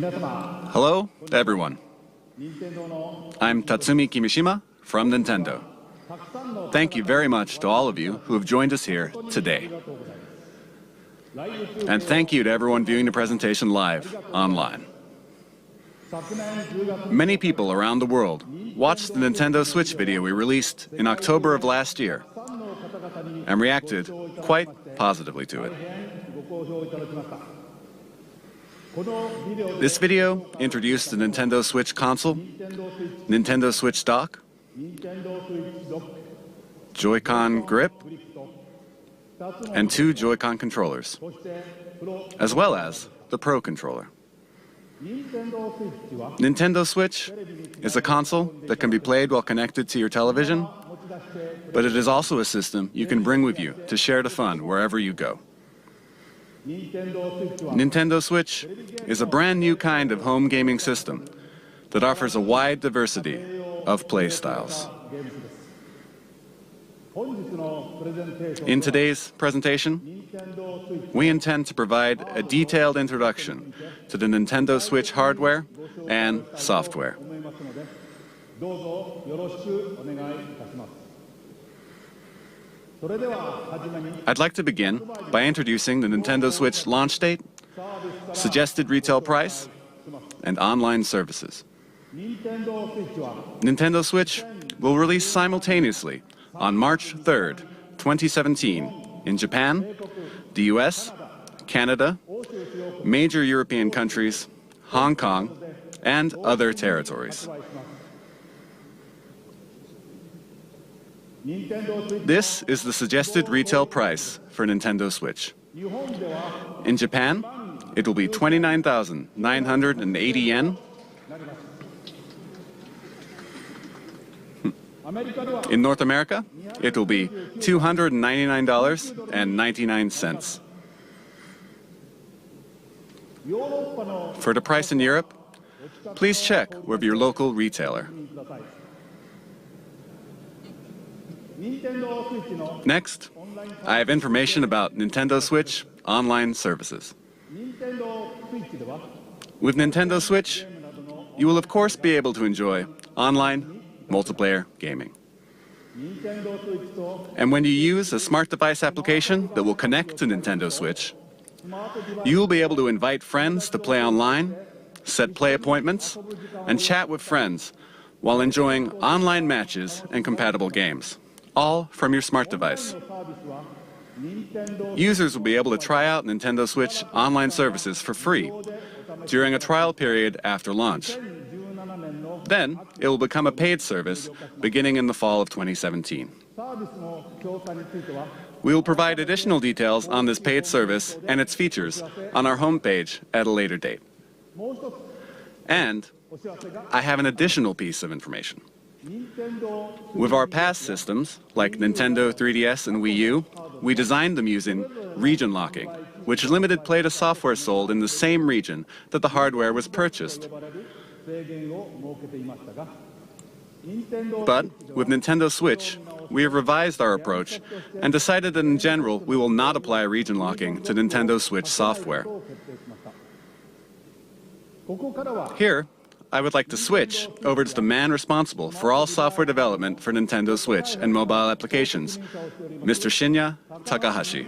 Hello, everyone. I'm Tatsumi Kimishima from Nintendo. Thank you very much to all of you who have joined us here today. And thank you to everyone viewing the presentation live online. Many people around the world watched the Nintendo Switch video we released in October of last year and reacted quite positively to it. This video introduced the Nintendo Switch console, Nintendo Switch dock, Joy-Con grip, and 2 Joy-Con controllers, as well as the Pro controller. Nintendo Switch is a console that can be played while connected to your television, but it is also a system you can bring with you to share the fun wherever you go. Nintendo Switch is a brand new kind of home gaming system that offers a wide diversity of play styles. In today's presentation, we intend to provide a detailed introduction to the Nintendo Switch hardware and software. I'd like to begin by introducing the Nintendo Switch launch date, suggested retail price, and online services. Nintendo Switch will release simultaneously on March 3rd, 2017 in Japan, the US, Canada, major European countries, Hong Kong, and other territories. This is the suggested retail price for Nintendo Switch. In Japan, it will be 29,980 yen. In North America, it will be $299.99. For the price in Europe, please check with your local retailer. Next, I have information about Nintendo Switch online services. With Nintendo Switch, you will of course be able to enjoy online multiplayer gaming. And when you use a smart device application that will connect to Nintendo Switch, you will be able to invite friends to play online, set play appointments, and chat with friends while enjoying online matches and compatible games, all from your smart device. Users will be able to try out Nintendo Switch online services for free during a trial period after launch. Then, it will become a paid service beginning in the fall of 2017. We will provide additional details on this paid service and its features on our homepage at a later date. And I have an additional piece of information. With our past systems, like Nintendo 3DS and Wii U, we designed them using region locking, which limited play to software sold in the same region that the hardware was purchased. But with Nintendo Switch, we have revised our approach and decided that in general we will not apply region locking to Nintendo Switch software. Here, I would like to switch over to the man responsible for all software development for Nintendo Switch and mobile applications, Mr. Shinya Takahashi.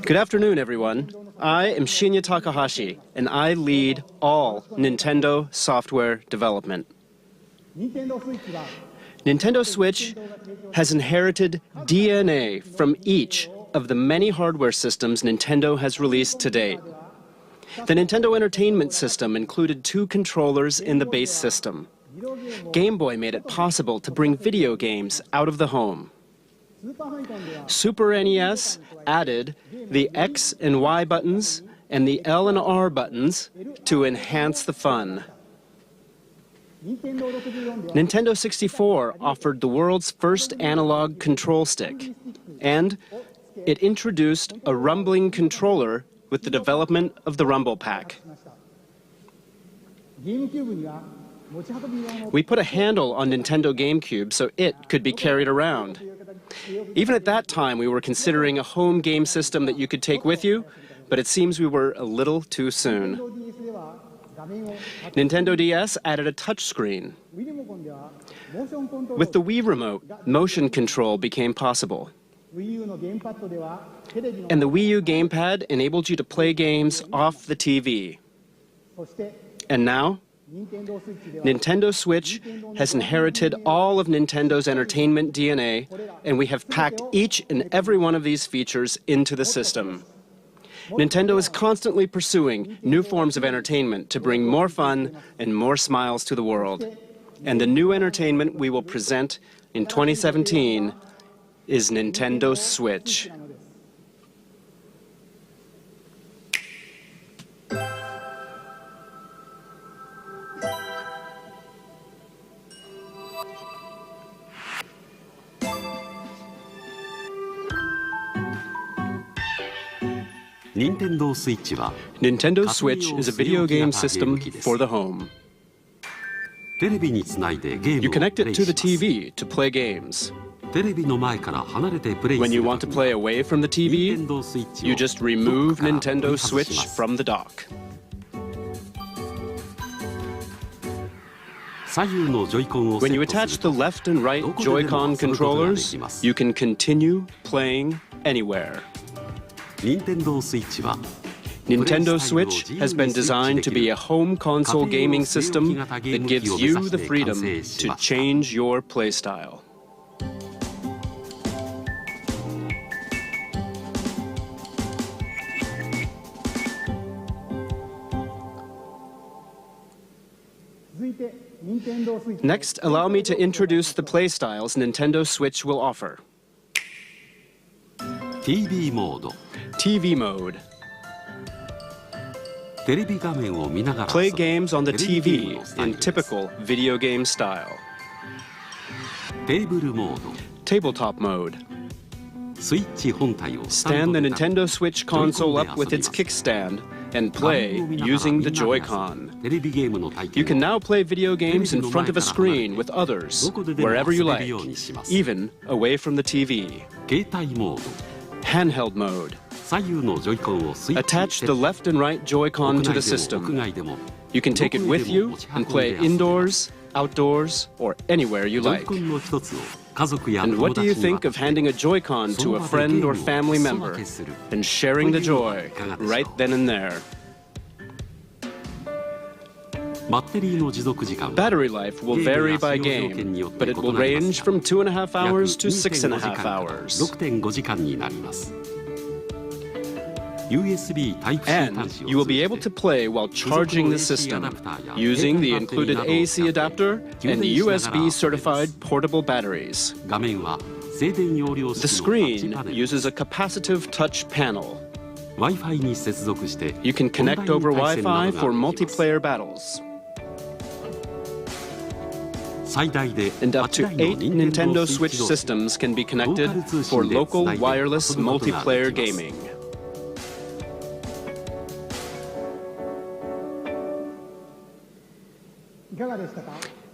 Good afternoon, everyone. I am Shinya Takahashi, and I lead all Nintendo software development. Nintendo Switch has inherited DNA from each of the many hardware systems Nintendo has released to date. The Nintendo Entertainment System included 2 controllers in the base system. Game Boy made it possible to bring video games out of the home. Super NES added the X and Y buttons and the L and R buttons to enhance the fun. Nintendo 64 offered the world's first analog control stick, and it introduced a rumbling controller with the development of the Rumble Pack. We put a handle on Nintendo GameCube so it could be carried around. Even at that time, we were considering a home game system that you could take with you, but it seems we were a little too soon. Nintendo DS added a touchscreen. With the Wii remote, motion control became possible. And the Wii U gamepad enabled you to play games off the TV. And now, Nintendo Switch has inherited all of Nintendo's entertainment DNA, and we have packed each and every one of these features into the system. Nintendo is constantly pursuing new forms of entertainment to bring more fun and more smiles to the world. And the new entertainment we will present in 2017 is Nintendo Switch. Nintendo Switch is a video game system for the home. You connect it to the TV to play games. When you want to play away from the TV, you just remove Nintendo Switch from the dock. When you attach the left and right Joy-Con controllers, you can continue playing anywhere. Nintendo Switch has been designed to be a home console gaming system that gives you the freedom to change your playstyle. Next, allow me to introduce the playstyles Nintendo Switch will offer. TV mode. TV mode. Play games on the TV in typical video game style. Tabletop mode. Stand the Nintendo Switch console up with its kickstand and play using the Joy-Con. You can now play video games in front of a screen with others, wherever you like, even away from the TV. Handheld mode. Attach the left and right Joy-Con to the system. You can take it with you and play indoors, outdoors, or anywhere you like. And what do you think of handing a Joy-Con to a friend or family member and sharing the joy right then and there? Battery life will vary by game, but it will range from 2.5 hours to 6.5 hours. And you will be able to play while charging the system using the included AC adapter and USB-certified portable batteries. The screen uses a capacitive touch panel. You can connect over Wi-Fi for multiplayer battles. And up to 8 Nintendo Switch systems can be connected for local wireless multiplayer gaming.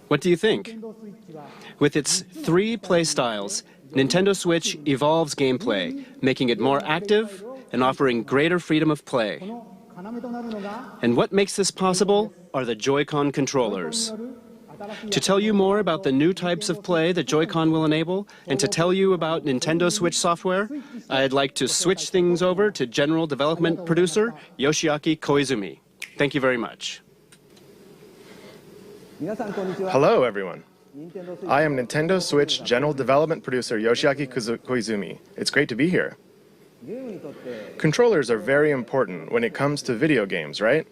What do you think? With its 3 playstyles, Nintendo Switch evolves gameplay, making it more active and offering greater freedom of play. And what makes this possible are the Joy-Con controllers. To tell you more about the new types of play that Joy-Con will enable, and to tell you about Nintendo Switch software, I'd like to switch things over to General Development Producer Yoshiaki Koizumi. Thank you very much. Hello, everyone. I am Nintendo Switch General Development Producer Yoshiaki Koizumi. It's great to be here. Controllers are very important when it comes to video games, right?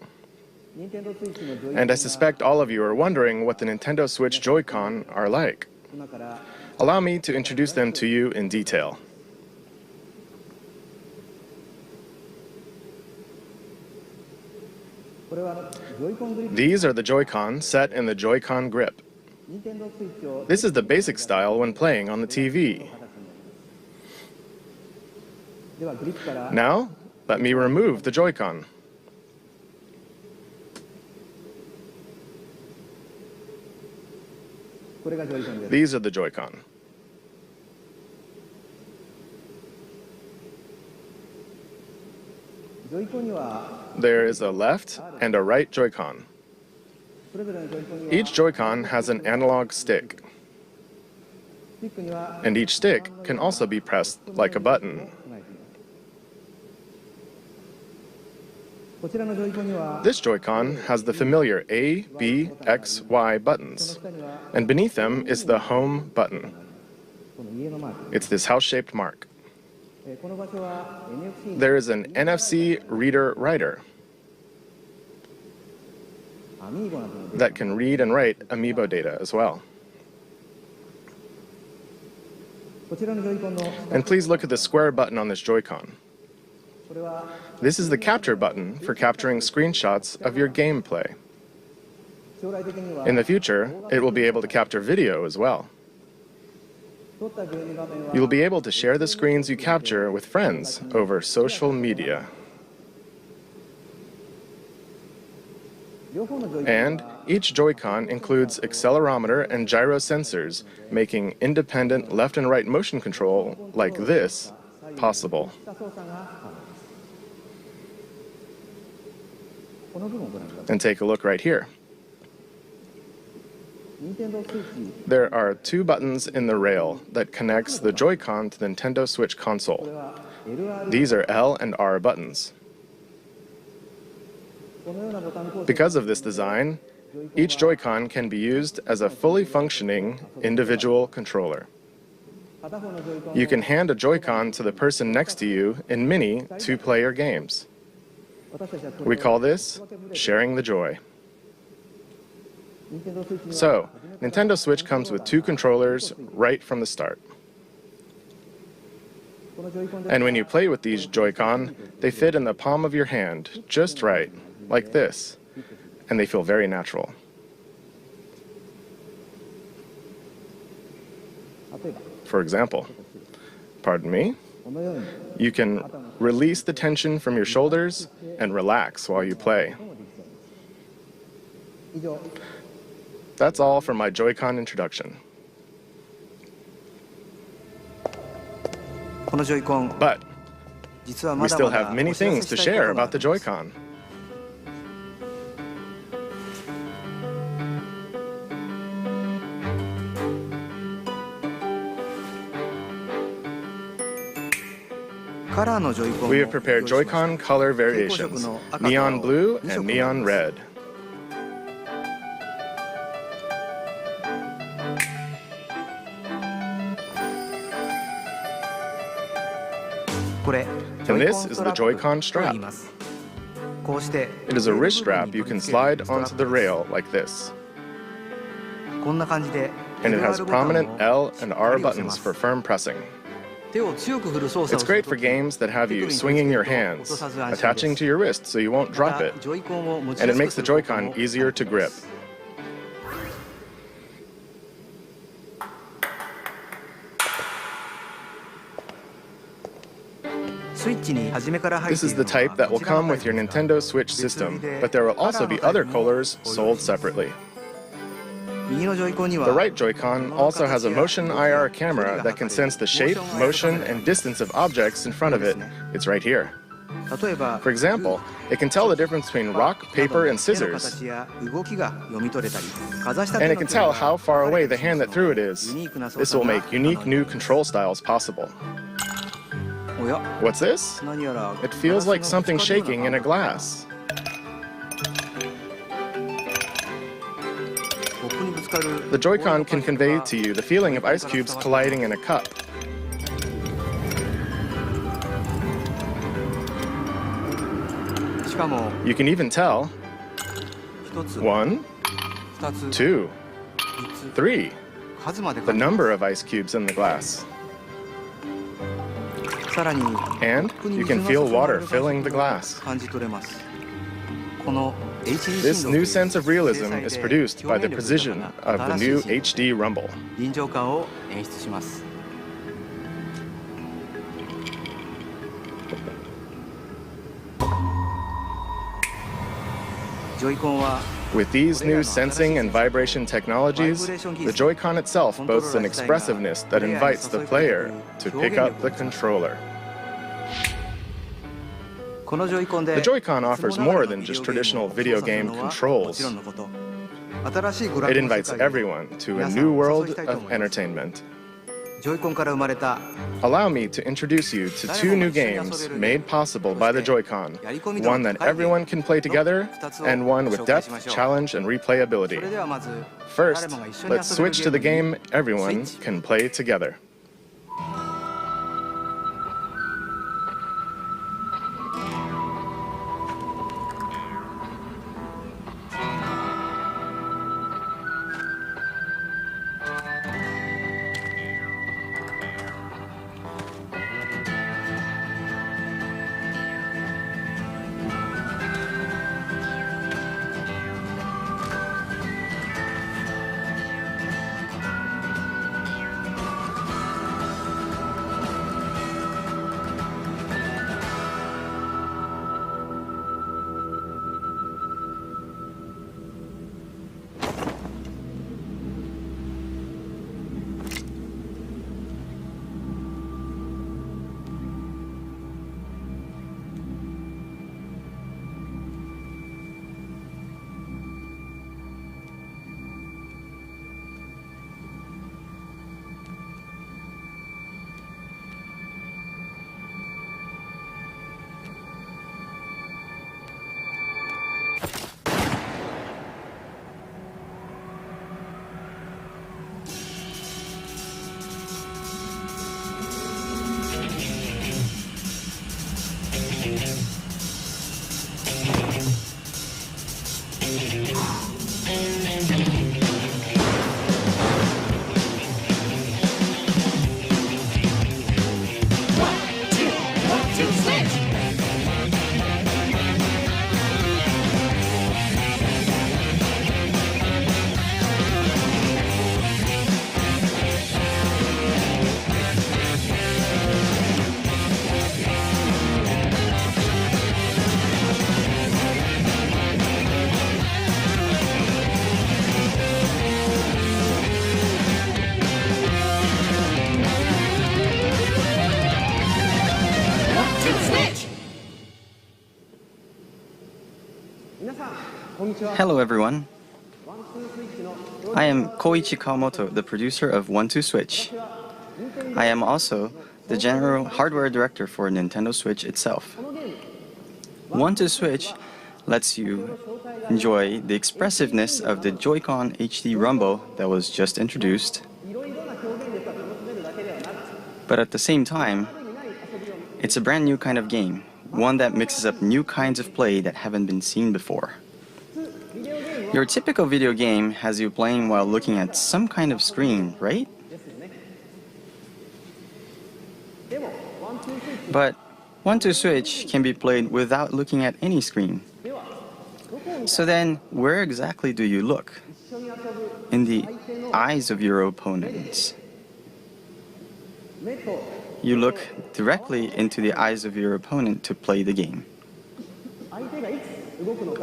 And I suspect all of you are wondering what the Nintendo Switch Joy-Con are like. Allow me to introduce them to you in detail. These are the Joy-Con set in the Joy-Con grip. This is the basic style when playing on the TV. Now, let me remove the Joy-Con. These are the Joy-Con. There is a left and a right Joy-Con. Each Joy-Con has an analog stick, and each stick can also be pressed like a button. This Joy-Con has the familiar A, B, X, Y buttons, and beneath them is the home button. It's this house-shaped mark. There is an NFC reader-writer that can read and write Amiibo data as well. And please look at the square button on this Joy-Con. This is the capture button for capturing screenshots of your gameplay. In the future, it will be able to capture video as well. You will be able to share the screens you capture with friends over social media. And each Joy-Con includes accelerometer and gyro sensors, making independent left and right motion control like this possible. And take a look right here. There are two buttons in the rail that connects the Joy-Con to the Nintendo Switch console. These are L and R buttons. Because of this design, each Joy-Con can be used as a fully functioning individual controller. You can hand a Joy-Con to the person next to you in many two-player games. We call this sharing the joy. So, Nintendo Switch comes with two controllers right from the start. And when you play with these Joy-Con, they fit in the palm of your hand, just right, like this, and they feel very natural. For example, pardon me, you can release the tension from your shoulders and relax while you play. That's all for my Joy-Con introduction. But we still have many things to share about the Joy-Con. We have prepared Joy-Con color variations, neon blue and neon red. And this is the Joy-Con strap. It is a wrist strap you can slide onto the rail like this. And it has prominent L and R buttons for firm pressing. It's great for games that have you swinging your hands, attaching to your wrist so you won't drop it, and it makes the Joy-Con easier to grip. This is the type that will come with your Nintendo Switch system, but there will also be other colors sold separately. The right Joy-Con also has a motion IR camera that can sense the shape, motion, and distance of objects in front of it. It's right here. For example, it can tell the difference between rock, paper, and scissors. And it can tell how far away the hand that threw it is. This will make unique new control styles possible. What's this? It feels like something shaking in a glass. The Joy-Con can convey to you the feeling of ice cubes colliding in a cup. You can even tell 1, 2, 3, the number of ice cubes in the glass. And you can feel water filling the glass. This new sense of realism is produced by the precision of the new HD Rumble. With these new sensing and vibration technologies, the Joy-Con itself boasts an expressiveness that invites the player to pick up the controller. The Joy-Con offers more than just traditional video game controls. It invites everyone to a new world of entertainment. Allow me to introduce you to two new games made possible by the Joy-Con, one that everyone can play together, and one with depth, challenge, and replayability. First, let's switch to the game everyone can play together. Hello everyone. I am Koichi Kawamoto, the producer of 1-2 Switch. I am also the general hardware director for Nintendo Switch itself. 1-2 Switch lets you enjoy the expressiveness of the Joy-Con HD Rumble that was just introduced, but at the same time, it's a brand new kind of game, one that mixes up new kinds of play that haven't been seen before. Your typical video game has you playing while looking at some kind of screen, right? But 1-2 Switch can be played without looking at any screen. So then, where exactly do you look? In the eyes of your opponents. You look directly into the eyes of your opponent to play the game.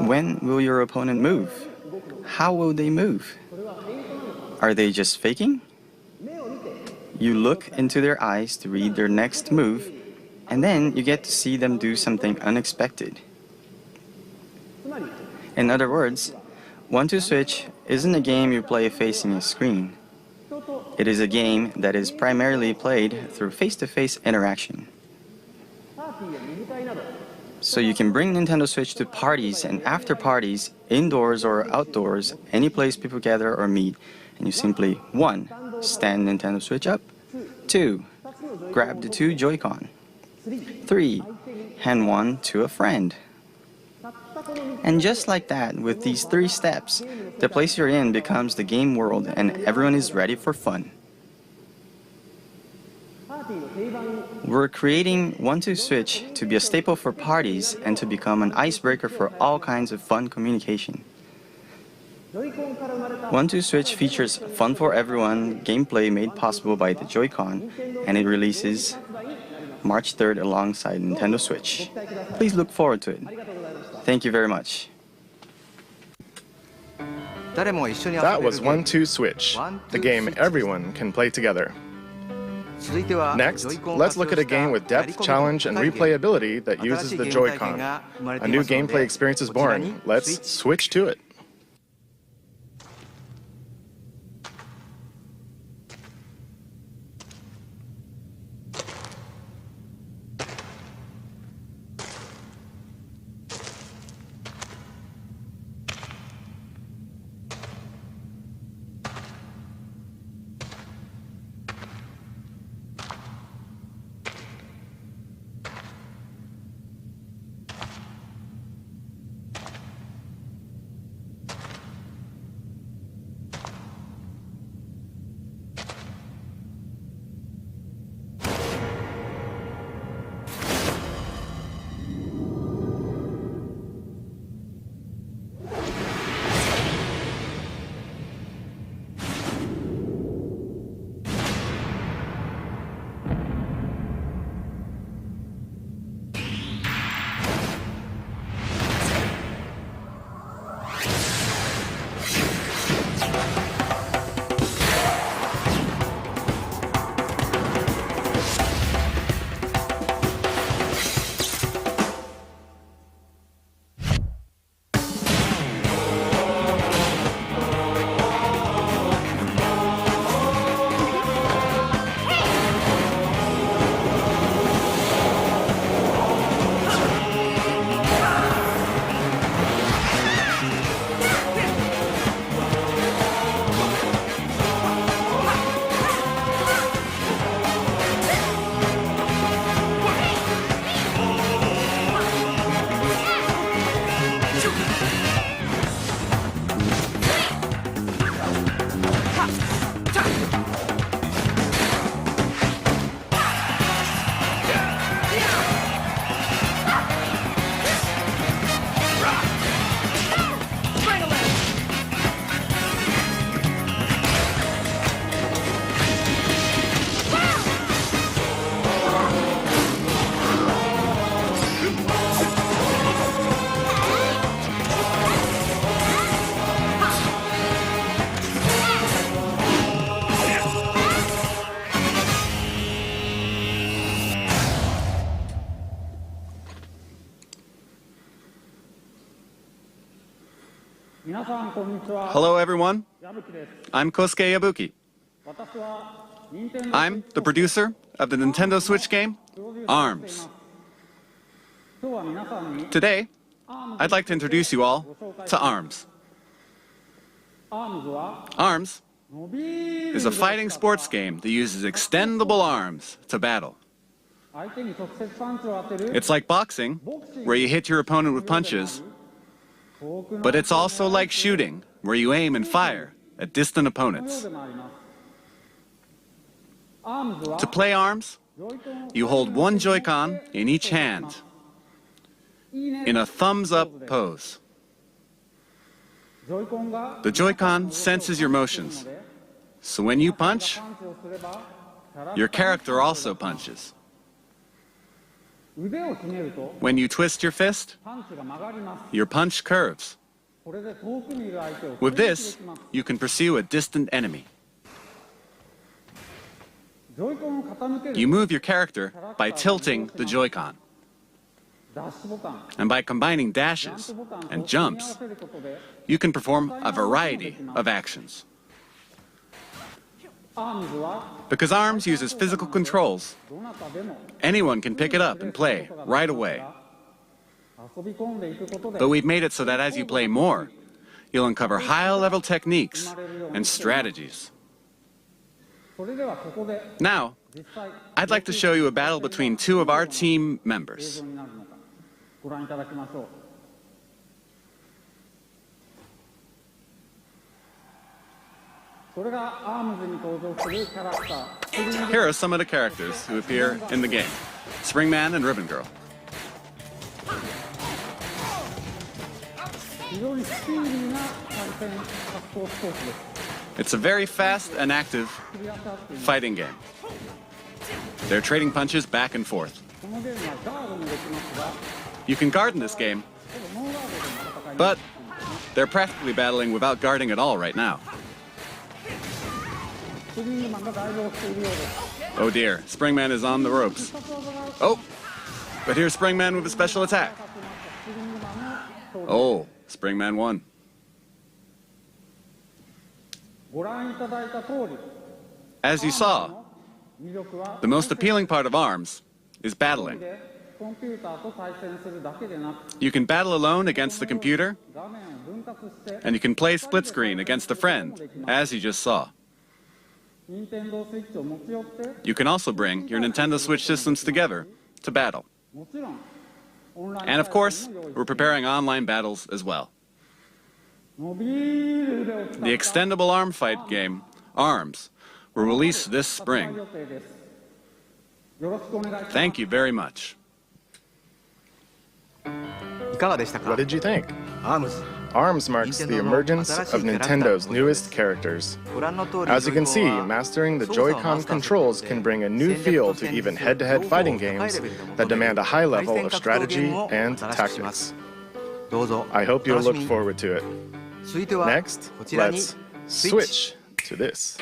When will your opponent move? How will they move? Are they just faking? You look into their eyes to read their next move, and then you get to see them do something unexpected. In other words, 1-2 Switch isn't a game you play facing a screen. It is a game that is primarily played through face-to-face interaction. So you can bring Nintendo Switch to parties and after parties, indoors or outdoors, any place people gather or meet, and you simply 1. Stand Nintendo Switch up, 2. Grab the 2 Joy-Con, 3. Hand one to a friend. And just like that, with these 3 steps, the place you're in becomes the game world and everyone is ready for fun. We're creating 1-2 Switch to be a staple for parties and to become an icebreaker for all kinds of fun communication. 1-2 Switch features fun for everyone gameplay made possible by the Joy-Con, and it releases March 3rd alongside Nintendo Switch. Please look forward to it. Thank you very much. That was 1-2 Switch, the game everyone can play together. Next, let's look at a game with depth, challenge, and replayability that uses the Joy-Con. A new gameplay experience is born. Let's switch to it. Hello, everyone. I'm Kosuke Yabuki. I'm the producer of the Nintendo Switch game, ARMS. Today, I'd like to introduce you all to ARMS. ARMS is a fighting sports game that uses extendable arms to battle. It's like boxing, where you hit your opponent with punches, but it's also like shooting, where you aim and fire at distant opponents. To play ARMS, you hold one Joy-Con in each hand in a thumbs-up pose. The Joy-Con senses your motions, so when you punch, your character also punches. When you twist your fist, your punch curves. With this, you can pursue a distant enemy. You move your character by tilting the Joy-Con. And by combining dashes and jumps, you can perform a variety of actions. Because ARMS uses physical controls, anyone can pick it up and play right away. But we've made it so that as you play more, you'll uncover high-level techniques and strategies. Now, I'd like to show you a battle between two of our team members. Here are some of the characters who appear in the game: Springman and Ribbon Girl. It's a very fast and active fighting game. They're trading punches back and forth. You can guard in this game, but they're practically battling without guarding at all right now. Oh dear, Springman is on the ropes. Oh, but here's Springman with a special attack. Oh, Springman won. As you saw, the most appealing part of ARMS is battling. You can battle alone against the computer, and you can play split screen against a friend, as you just saw. You can also bring your Nintendo Switch systems together to battle. And of course, we're preparing online battles as well. The extendable arm fight game, ARMS, will release this spring. Thank you very much. What did you think? ARMS marks the emergence of Nintendo's newest characters. As you can see, mastering the Joy-Con controls can bring a new feel to even head-to-head fighting games that demand a high level of strategy and tactics. I hope you'll look forward to it. Next, let's switch to this.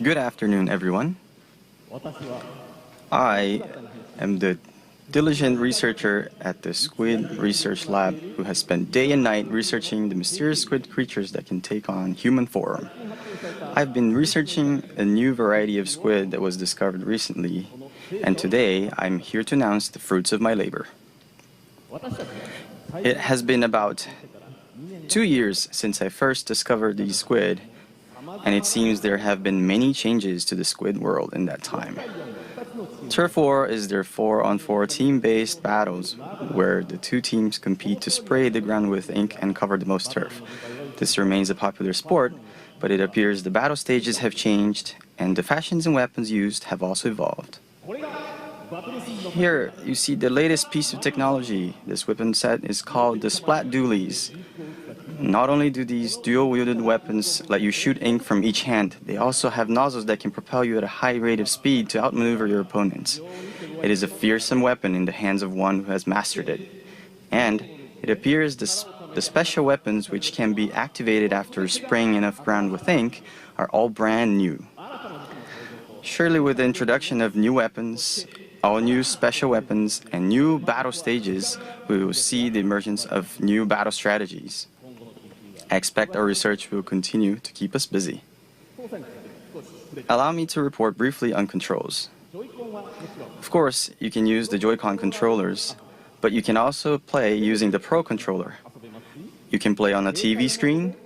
Good afternoon, everyone. I am the diligent researcher at the Squid Research Lab who has spent day and night researching the mysterious squid creatures that can take on human form. I've been researching a new variety of squid that was discovered recently, and today I'm here to announce the fruits of my labor. It has been about 2 years since I first discovered these squid, and it seems there have been many changes to the squid world in that time. Turf War is their 4-on-4 team-based battles where the two teams compete to spray the ground with ink and cover the most turf. This remains a popular sport, but it appears the battle stages have changed and the fashions and weapons used have also evolved. Here you see the latest piece of technology. This weapon set is called the Splat Dualies. Not only do these dual-wielded weapons let you shoot ink from each hand, they also have nozzles that can propel you at a high rate of speed to outmaneuver your opponents. It is a fearsome weapon in the hands of one who has mastered it. And it appears the special weapons which can be activated after spraying enough ground with ink are all brand new. Surely with the introduction of new weapons, all new special weapons, and new battle stages, we will see the emergence of new battle strategies. I expect our research will continue to keep us busy. Allow me to report briefly on controls. Of course, you can use the Joy-Con controllers, but you can also play using the Pro controller. You can play on a TV screen,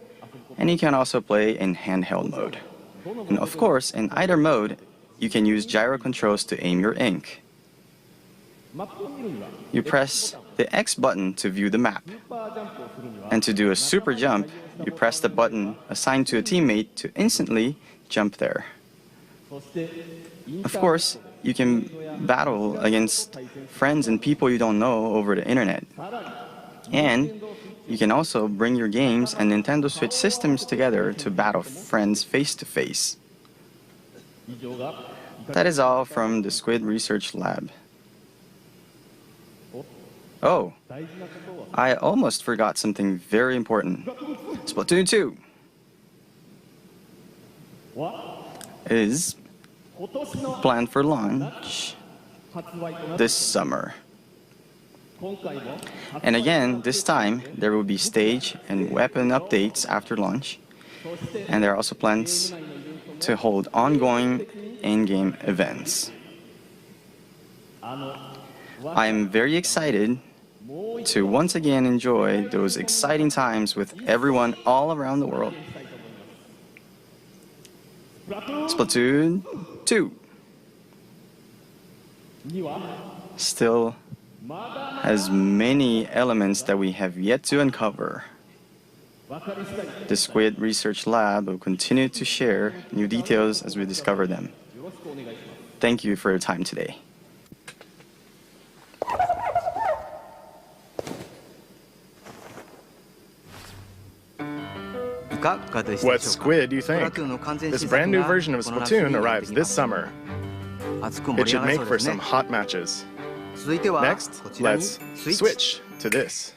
and you can also play in handheld mode. And of course, in either mode, you can use gyro controls to aim your ink. You press the X button to view the map. And to do a super jump, you press the button assigned to a teammate to instantly jump there. Of course, you can battle against friends and people you don't know over the internet. And you can also bring your games and Nintendo Switch systems together to battle friends face to face. That is all from the Squid Research Lab. Oh, I almost forgot something very important. Splatoon 2 is planned for launch this summer. And again, this time, there will be stage and weapon updates after launch. And there are also plans to hold ongoing in-game events. I am very excited to once again enjoy those exciting times with everyone all around the world. Splatoon 2 still has many elements that we have yet to uncover. The Squid Research Lab will continue to share new details as we discover them. Thank you for your time today. What squid do you think? This brand new version of Splatoon arrives this summer. It should make for some hot matches. Next, let's switch to this.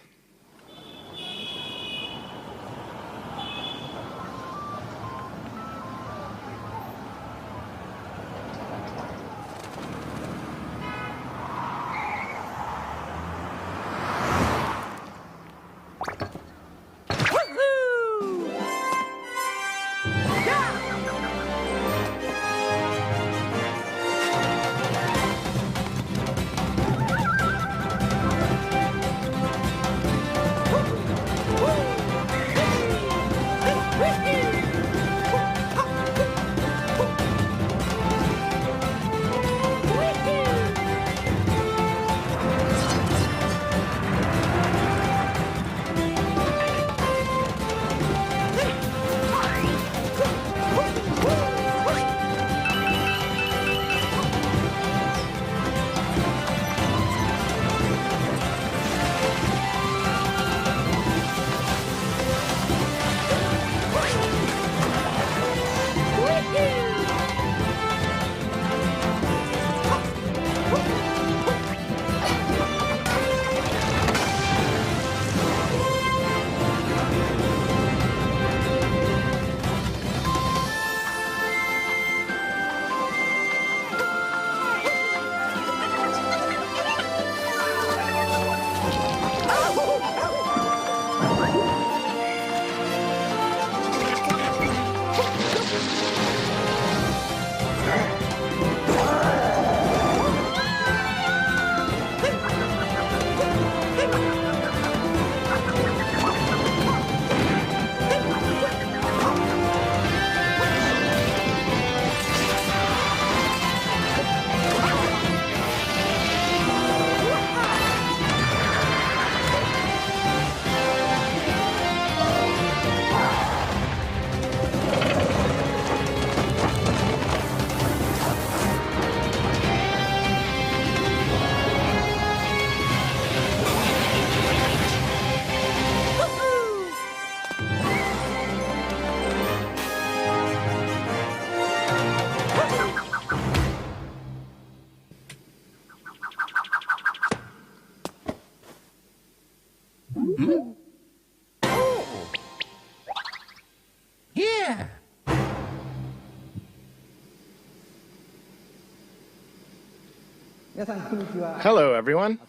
Hello, everyone.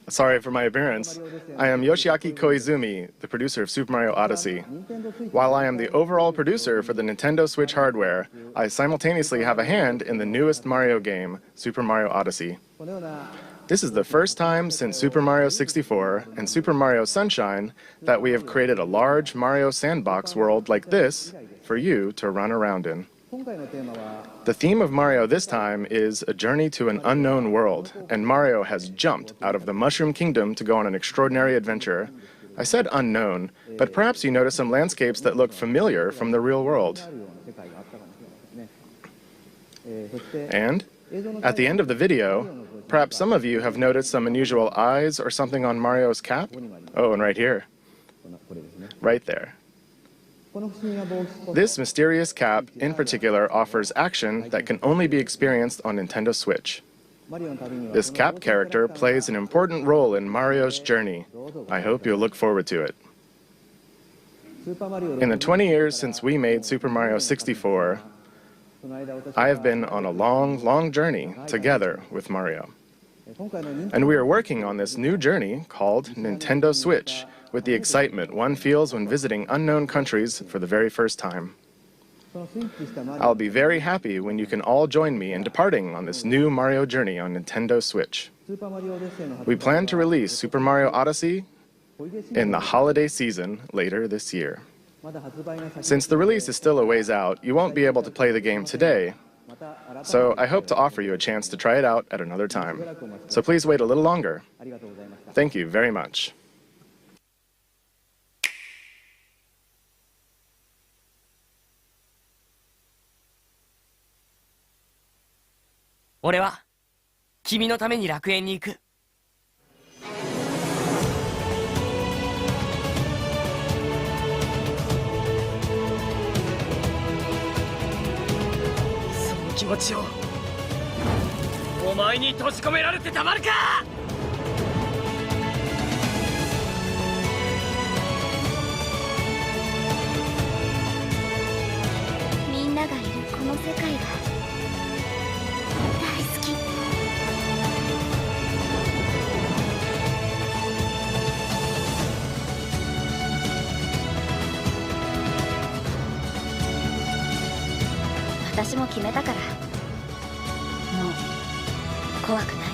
Sorry for my appearance. I am Yoshiaki Koizumi, the producer of Super Mario Odyssey. While I am the overall producer for the Nintendo Switch hardware, I simultaneously have a hand in the newest Mario game, Super Mario Odyssey. This is the first time since Super Mario 64 and Super Mario Sunshine that we have created a large Mario sandbox world like this for you to run around in. The theme of Mario this time is a journey to an unknown world, and Mario has jumped out of the Mushroom Kingdom to go on an extraordinary adventure. I said unknown, but perhaps you notice some landscapes that look familiar from the real world. And at the end of the video, Perhaps some of you have noticed some unusual eyes or something on Mario's cap. Oh, and right here. Right there. This mysterious cap, in particular, offers action that can only be experienced on Nintendo Switch. This cap character plays an important role in Mario's journey. I hope you'll look forward to it. In the 20 years since we made Super Mario 64, I have been on a long, long journey together with Mario. And we are working on this new journey called Nintendo Switch, with the excitement one feels when visiting unknown countries for the very first time. I'll be very happy when you can all join me in departing on this new Mario journey on Nintendo Switch. We plan to release Super Mario Odyssey in the holiday season later this year. Since the release is still a ways out, you won't be able to play the game today, so I hope to offer you a chance to try it out at another time. So please wait a little longer. Thank you very much. 俺は君のために楽園に行く。その気持ちをお前に閉じ込められてたまるか。みんながいるこの世界が大好き。私も決めたから、もう怖くない。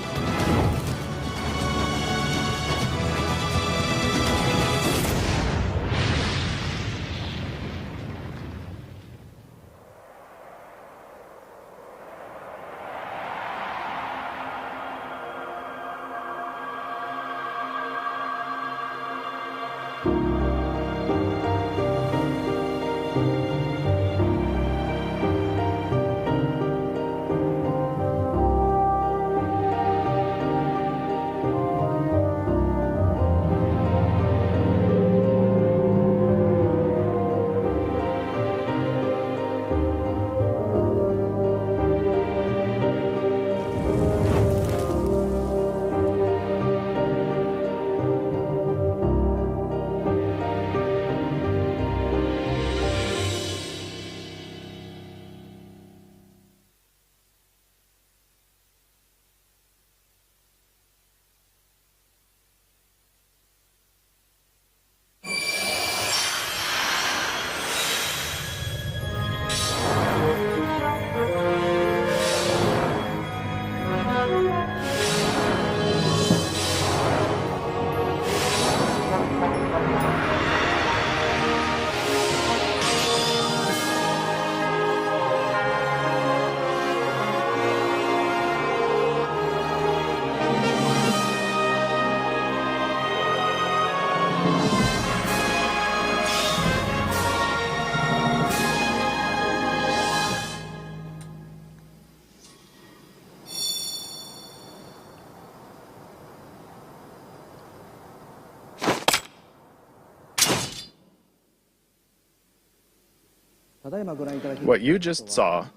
What you just saw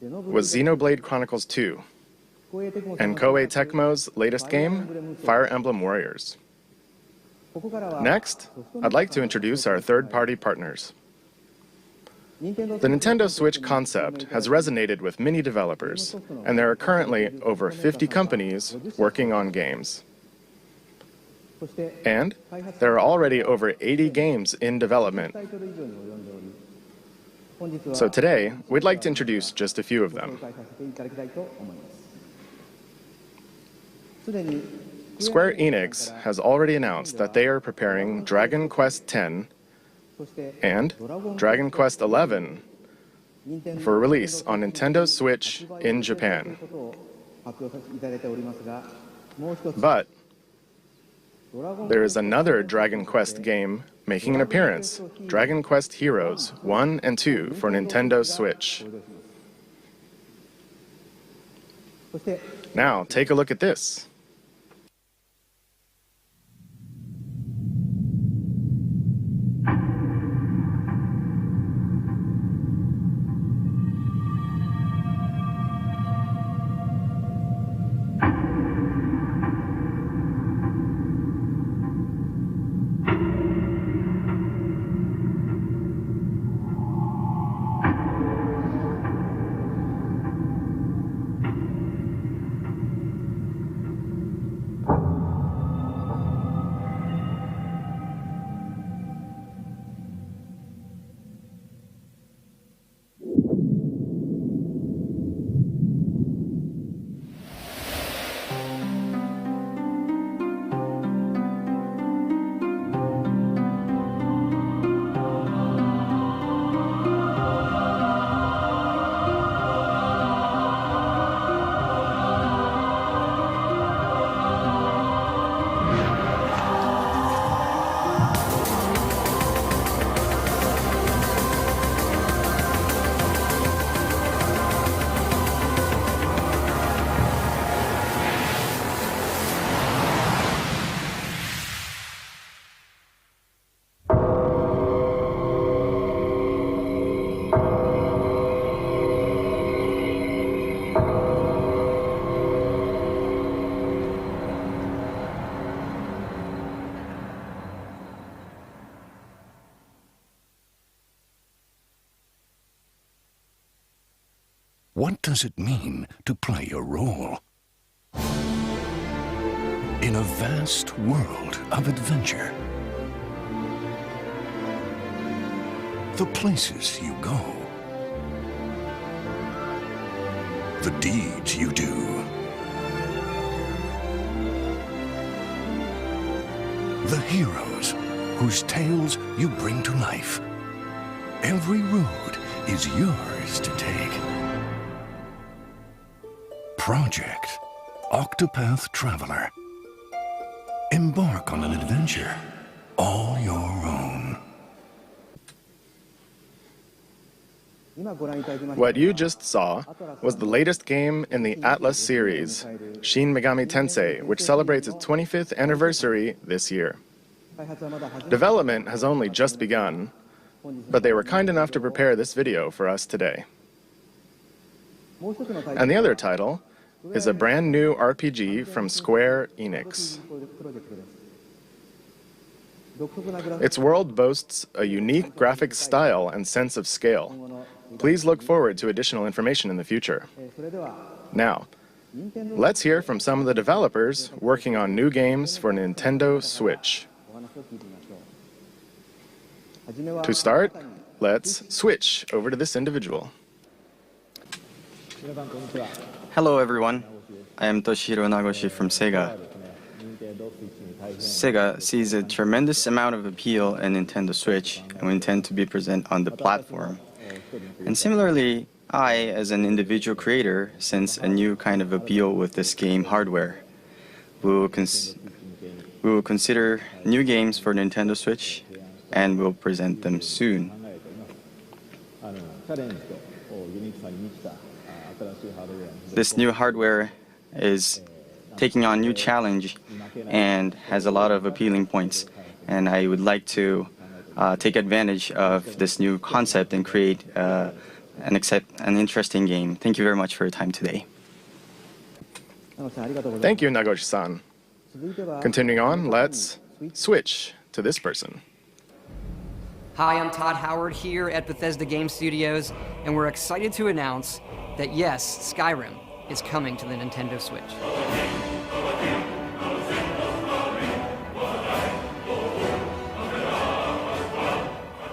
was Xenoblade Chronicles 2 and Koei Tecmo's latest game, Fire Emblem Warriors. Next, I'd like to introduce our third-party partners. The Nintendo Switch concept has resonated with many developers, and there are currently over 50 companies working on games. And there are already over 80 games in development. So today, we'd like to introduce just a few of them. Square Enix has already announced that they are preparing Dragon Quest X and Dragon Quest XI for release on Nintendo Switch in Japan. But there is another Dragon Quest game making an appearance, Dragon Quest Heroes 1 and 2 for Nintendo Switch. Now, take a look at this. What does it mean to play a role? In a vast world of adventure, the places you go, the deeds you do, the heroes whose tales you bring to life. Every road is yours to take. Project Octopath Traveler. Embark on an adventure all your own. What you just saw was the latest game in the Atlas series, Shin Megami Tensei, which celebrates its 25th anniversary this year. Development has only just begun, but they were kind enough to prepare this video for us today. And the other title is a brand new RPG from Square Enix. Its world boasts a unique graphic style and sense of scale. Please look forward to additional information in the future. Now, let's hear from some of the developers working on new games for Nintendo Switch. To start, let's switch over to this individual. Hello everyone, I am Toshihiro Nagoshi from Sega. Sega sees a tremendous amount of appeal in Nintendo Switch and we intend to be present on the platform. And similarly, I, as an individual creator, sense a new kind of appeal with this game hardware. We will consider new games for Nintendo Switch and we'll present them soon. This new hardware is taking on new challenge and has a lot of appealing points. And I would like to take advantage of this new concept and create an interesting game. Thank you very much for your time today. Thank you, Nagoshi-san. Continuing on, let's switch to this person. Hi, I'm Todd Howard here at Bethesda Game Studios, and we're excited to announce that yes, Skyrim is coming to the Nintendo Switch.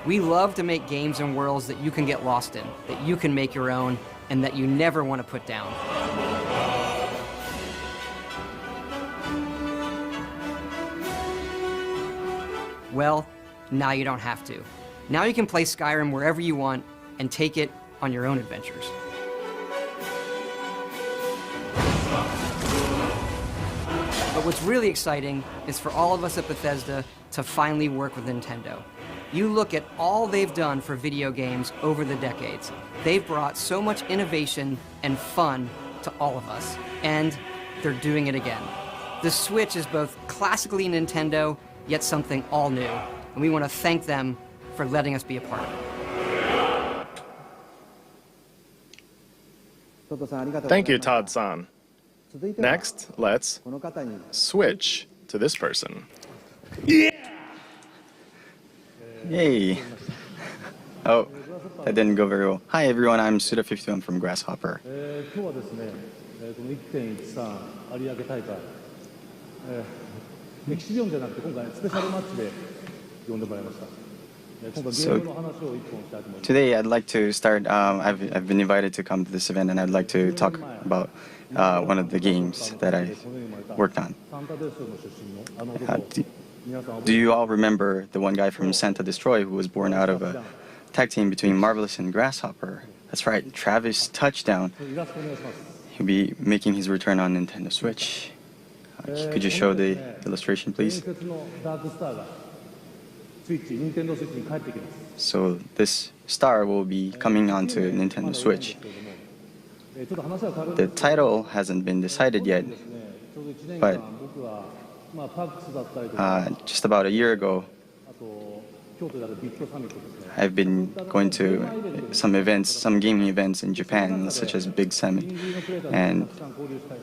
We love to make games and worlds that you can get lost in, that you can make your own, and that you never want to put down. Well, now you don't have to. Now you can play Skyrim wherever you want and take it on your own adventures. But what's really exciting is for all of us at Bethesda to finally work with Nintendo. You look at all they've done for video games over the decades. They've brought so much innovation and fun to all of us, and they're doing it again. The Switch is both classically Nintendo, yet something all new, and we want to thank them for letting us be a part of it. Thank you, Todd-san. Next, let's switch to this person. Yay! Oh, that didn't go very well. Hi everyone, I'm Suda51 from Grasshopper. So today I'd like to start, I've been invited to come to this event, and I'd like to talk about one of the games that I worked on. Do you all remember the one guy from Santa Destroy who was born out of a tag team between Marvelous and Grasshopper? That's right, Travis Touchdown. He'll be making his return on Nintendo Switch. Could you show the illustration, please? So this star will be coming onto Nintendo Switch. The title hasn't been decided yet, but just about a year ago, I've been going to some events, some gaming events in Japan, such as Big Summit, and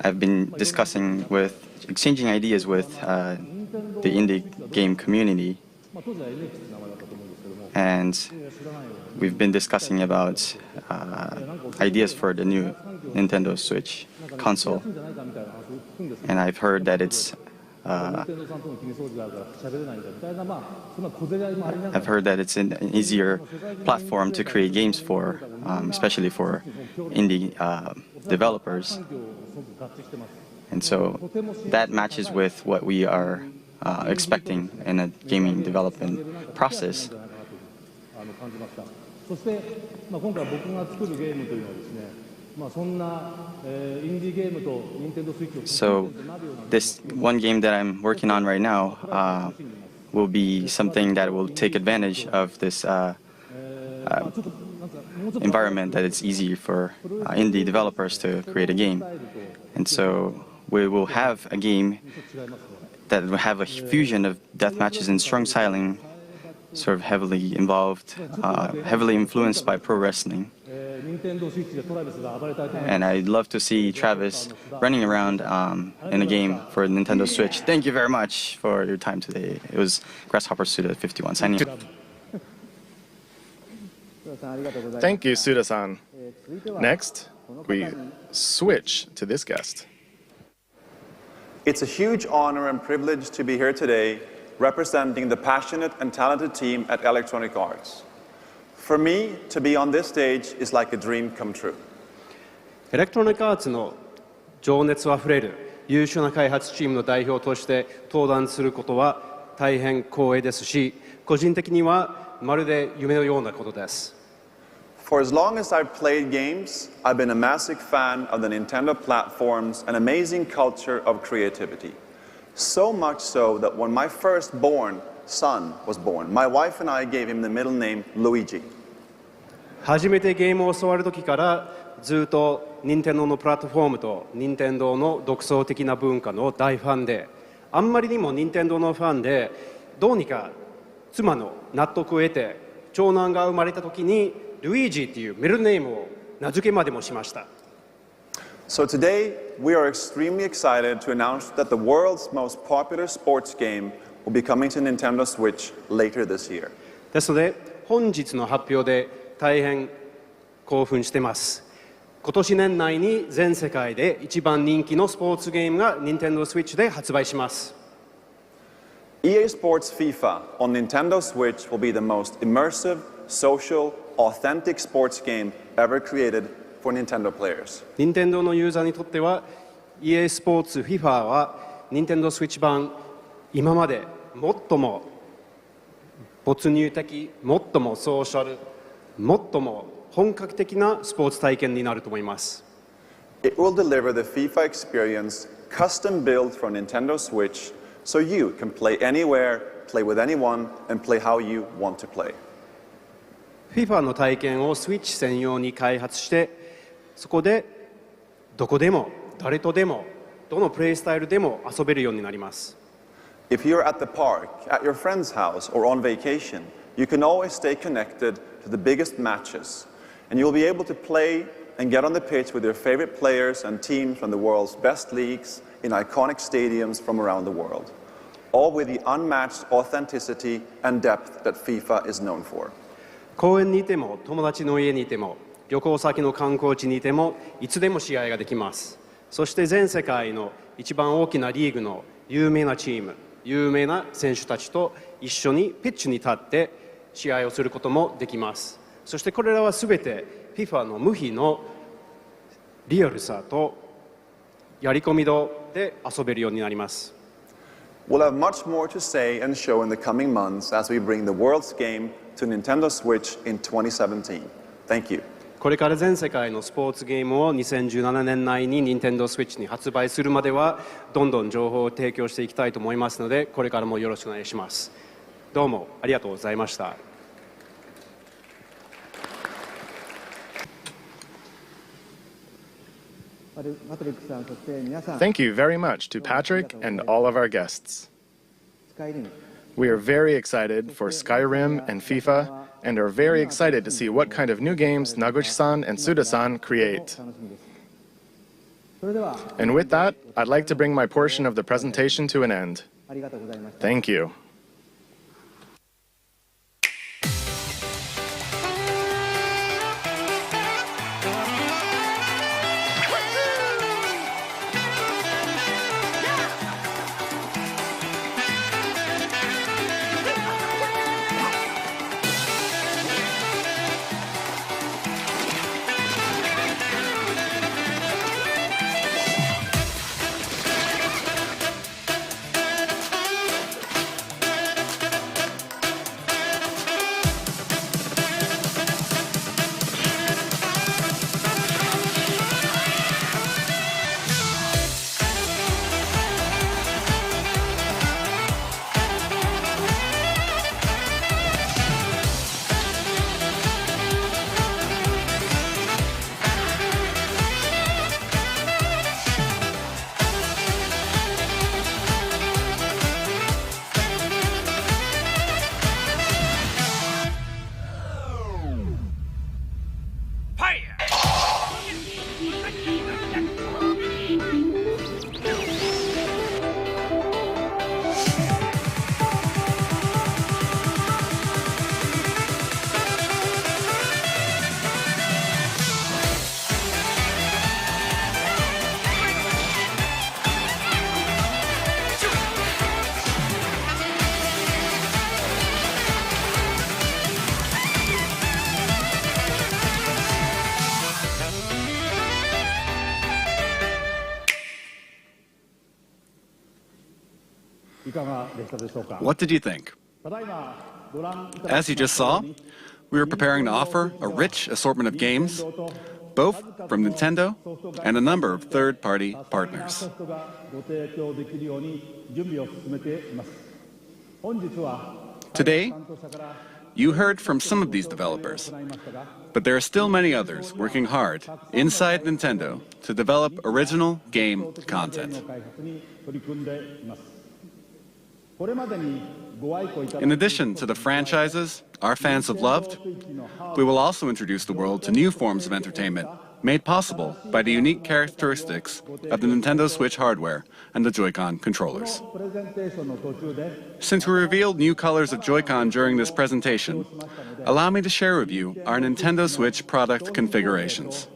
I've been exchanging ideas with the indie game community, and we've been discussing about ideas for the new Nintendo Switch console, and I've heard that it's an easier platform to create games for, especially for indie developers. And so that matches with what we are expecting in a gaming development process. So this one game that I'm working on right now will be something that will take advantage of this environment, that it's easy for indie developers to create a game. And so we will have a game that will have a fusion of death matches and strong styling, sort of heavily involved, heavily influenced by pro wrestling. And I'd love to see Travis running around in a game for Nintendo Switch. Thank you very much for your time today. It was Grasshopper Suda51 signing off. Thank you, Suda-san. Next, we switch to this guest. It's a huge honor and privilege to be here today representing the passionate and talented team at Electronic Arts. For me, to be on this stage is like a dream come true. エレクトロニックアーツの情熱あふれる優秀な開発チームの代表として登壇することは大変光栄ですし、個人的にはまるで夢のようなことです。For as long as I've played games, I've been a massive fan of the Nintendo platform's an amazing culture of creativity. So much so that when my firstborn son was born, my wife and I gave him the middle name Luigi. 初めてゲームを教わる時からずっと任天堂のプラットフォームと任天堂の独創的な文化の大ファンで、あんまりにも任天堂のファンで、どうにか妻の納得を得て長男が生まれた時にルイージっていうミドルネームを名付けまでもしました。So today, we are extremely excited to announce that the world's most popular sports game will be coming to Nintendo Switch later this year. ですので、本日の発表で大変興奮しています。今年年内に全世界で一番人気のスポーツゲームが Nintendo Switch で発売します。EA Sports FIFA on Nintendo Switch will be the most immersive, social, authentic sports game ever created for Nintendo players. 任天堂のユーザーにとっては EA スポーツ FIFA は Nintendo Switch 版今まで最も没入的、最もソーシャル、最も本格的なスポーツ体験になると思います。It will deliver the FIFA experience custom built for Nintendo Switch so you can play anywhere, play with anyone, and play how you want to play. FIFA の体験を Switch 専用に開発して、そこでどこでも誰とでもどのプレイスタイルでも遊べるようになります。 If you're at the park, at your friend's house, or on vacation, you can always stay connected to the biggest matches, and you'll be able to play and get on the pitch with your favorite players and teams from the world's best leagues in iconic stadiums from around the world, all with the unmatched authenticity and depth that FIFA is known for. 公園にいても友達の家にいても旅行先の観光地にいてもいつでも試合ができます。そして全世界の一番大きなリーグの有名なチーム、有名な選手たちと一緒にピッチに立って試合をすることもできます。そしてこれらはすべて FIFA の無比のリアルさとやり込み度で遊べるようになります。 We'll have much more to say and show in the coming months as we bring the world's game to Nintendo Switch in 2017. Thank you. これから全世界のスポーツゲームを2017年内に Nintendo Switch に発売するまではどんどん情報を提供していきたいと思いますので、これからもよろしくお願いします。どうもありがとうございました。 Thank you very much to Patrick and all of our guests. We are very excited for Skyrim and FIFA, and are very excited to see what kind of new games Naguchi-san and Suda-san create. And with that, I'd like to bring my portion of the presentation to an end. Thank you. What did you think? As you just saw, we were preparing to offer a rich assortment of games, both from Nintendo and a number of third-party partners. Today, you heard from some of these developers, but there are still many others working hard inside Nintendo to develop original game content. In addition to the franchises our fans have loved, we will also introduce the world to new forms of entertainment made possible by the unique characteristics of the Nintendo Switch hardware and the Joy-Con controllers. Since we revealed new colors of Joy-Con during this presentation, allow me to share with you our Nintendo Switch product configurations.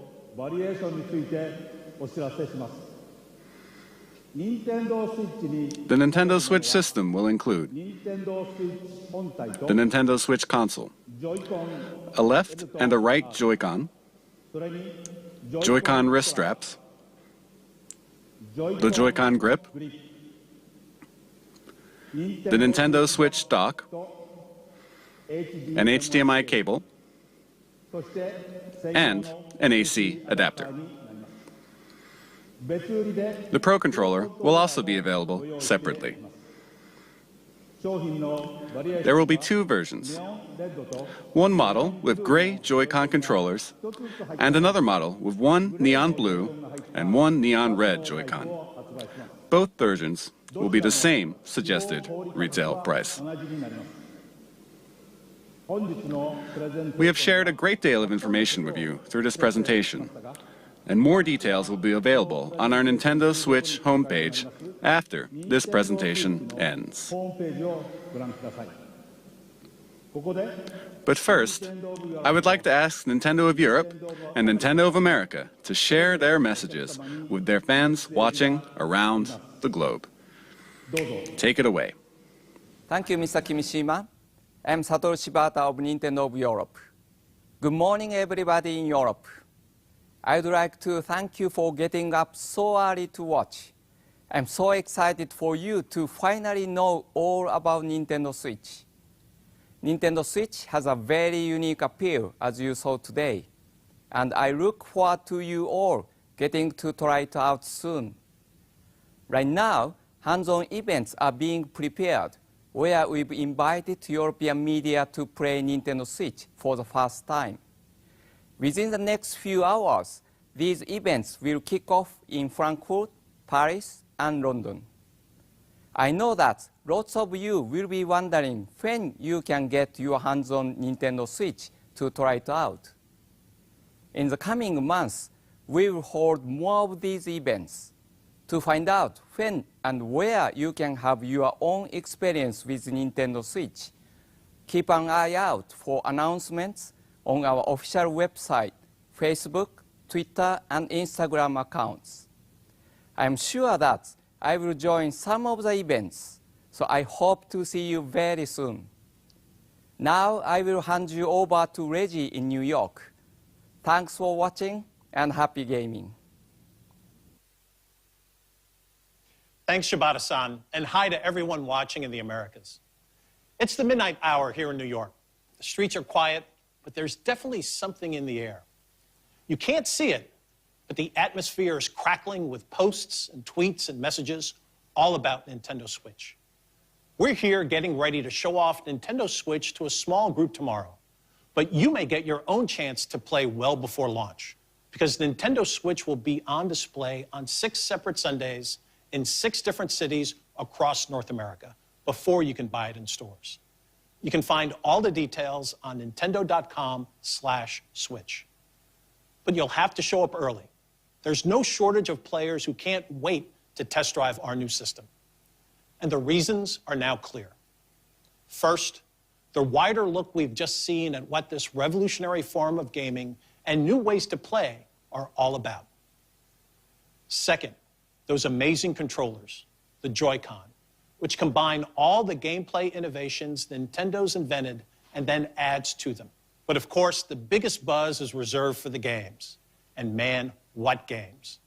The Nintendo Switch system will include the Nintendo Switch console, a left and a right Joy-Con, Joy-Con wrist straps, the Joy-Con grip, the Nintendo Switch dock, an HDMI cable, and an AC adapter. The Pro Controller will also be available separately. There will be two versions. One model with gray Joy-Con controllers, and another model with one neon blue and one neon red Joy-Con. Both versions will be the same suggested retail price. We have shared a great deal of information with you through this presentation, and more details will be available on our Nintendo Switch homepage after this presentation ends. But first, I would like to ask Nintendo of Europe and Nintendo of America to share their messages with their fans watching around the globe. Take it away. Thank you, Mr. Kimishima. I'm Satoru Iwata of Nintendo of Europe. Good morning, everybody in Europe. I'd like to thank you for getting up so early to watch. I'm so excited for you to finally know all about Nintendo Switch. Nintendo Switch has a very unique appeal, as you saw today, and I look forward to you all getting to try it out soon. Right now, hands-on events are being prepared, where we've invited European media to play Nintendo Switch for the first time. Within the next few hours, these events will kick off in Frankfurt, Paris, and London. I know that lots of you will be wondering when you can get your hands on Nintendo Switch to try it out. In the coming months, we will hold more of these events. To find out when and where you can have your own experience with Nintendo Switch, keep an eye out for announcements on our official website, Facebook, Twitter, and Instagram accounts. I'm sure that I will join some of the events, so I hope to see you very soon. Now I will hand you over to Reggie in New York. Thanks for watching and happy gaming. Thanks, Shibata-san, and hi to everyone watching in the Americas. It's the midnight hour here in New York. The streets are quiet, but there's definitely something in the air. You can't see it, but the atmosphere is crackling with posts and tweets and messages all about Nintendo Switch. We're here getting ready to show off Nintendo Switch to a small group tomorrow, but you may get your own chance to play well before launch, because Nintendo Switch will be on display on 6 separate Sundays in 6 different cities across North America before you can buy it in stores. You can find all the details on nintendo.com/switch. But you'll have to show up early. There's no shortage of players who can't wait to test drive our new system. And the reasons are now clear. First, the wider look we've just seen at what this revolutionary form of gaming and new ways to play are all about. Second, those amazing controllers, the Joy-Con, which combine all the gameplay innovations Nintendo's invented and then adds to them. But of course, the biggest buzz is reserved for the games. And man, what games.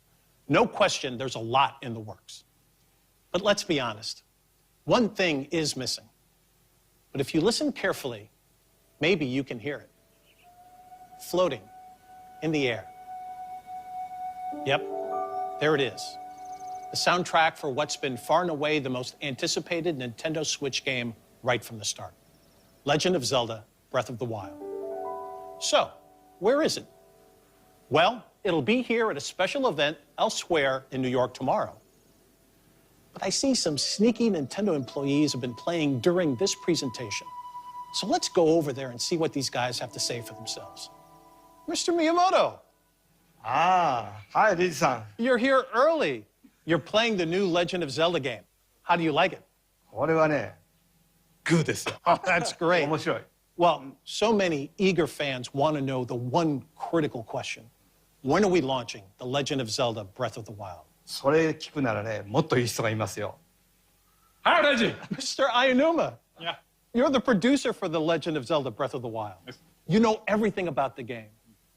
No question, there's a lot in the works. But let's be honest, one thing is missing. But if you listen carefully, maybe you can hear it. Floating in the air. Yep, there it is. The soundtrack for what's been far and away the most anticipated Nintendo Switch game right from the start. Legend of Zelda: Breath of the Wild. So, where is it? Well, it'll be here at a special event elsewhere in New York tomorrow. But I see some sneaky Nintendo employees have been playing during this presentation. So let's go over there and see what these guys have to say for themselves. Mr. Miyamoto. Hi, Riji-san. You're here early. You're playing the new Legend of Zelda game. How do you like it? これはね、グーですよ。 Oh, that's great. 面白い。 Well, so many eager fans want to know the one critical question. When are we launching The Legend of Zelda: Breath of the Wild? それ聞くならね、もっといい人がいますよ。Hi, Reggie. Mr. Ayanuma. Yeah. You're the producer for The Legend of Zelda: Breath of the Wild. Yes. You know everything about the game.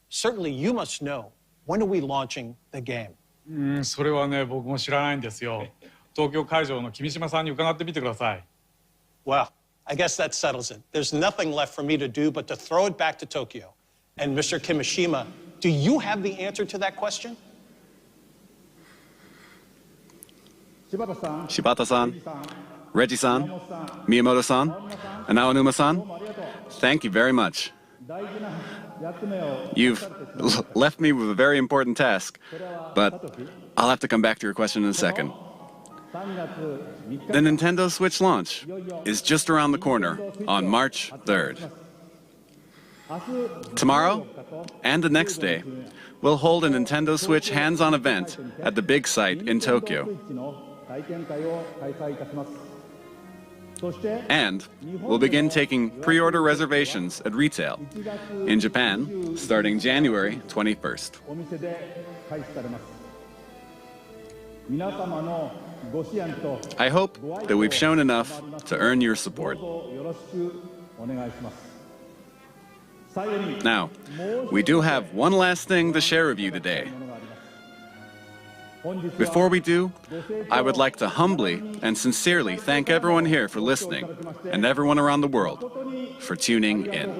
Certainly, you must know, when are we launching the game? それはね、僕も知らないんですよ。東京会場の君島さんに伺ってみてください。Well, I guess that settles it. There's nothing left for me to do but to throw it back to Tokyo. And Mr. Kimishima, do you have the answer to that question? Shibata-san, Reggie-san, Miyamoto-san, and Aonuma-san, thank you very much. You've left me with a very important task, but I'll have to come back to your question in a second. The Nintendo Switch launch is just around the corner on March 3rd. Tomorrow and the next day, we'll hold a Nintendo Switch hands-on event at the big site in Tokyo. And we'll begin taking pre-order reservations at retail in Japan starting January 21st. I hope that we've shown enough to earn your support. Now, we do have one last thing to share with you today. Before we do, I would like to humbly and sincerely thank everyone here for listening and everyone around the world for tuning in.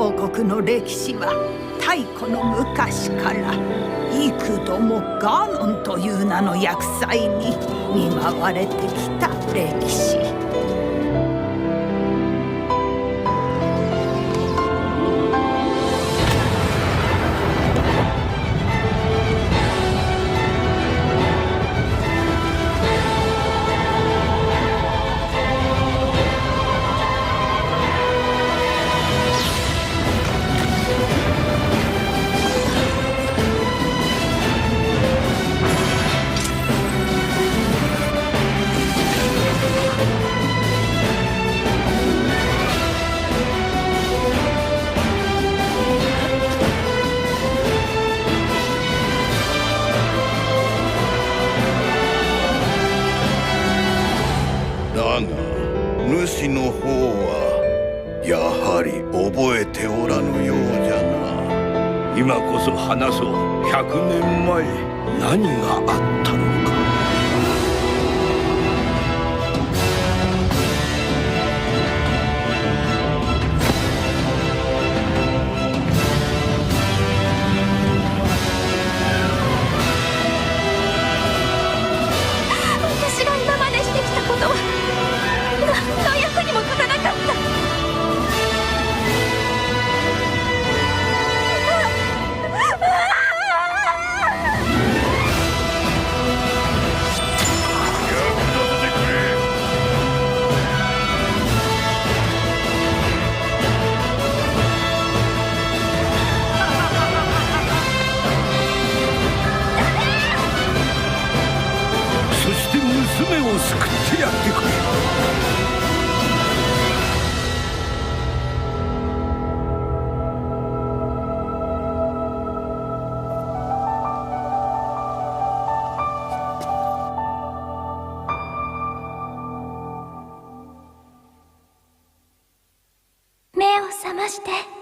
王国の歴史は太古の昔から幾度もガーノンという名の厄災に見舞われてきた歴史。主の方はやはり覚えておらぬようじゃな。今こそ話そう。100年前何があったのか。私が今までしてきたことは何の役にも立たなかった。そして娘を救ってやってくれ。目を覚まして。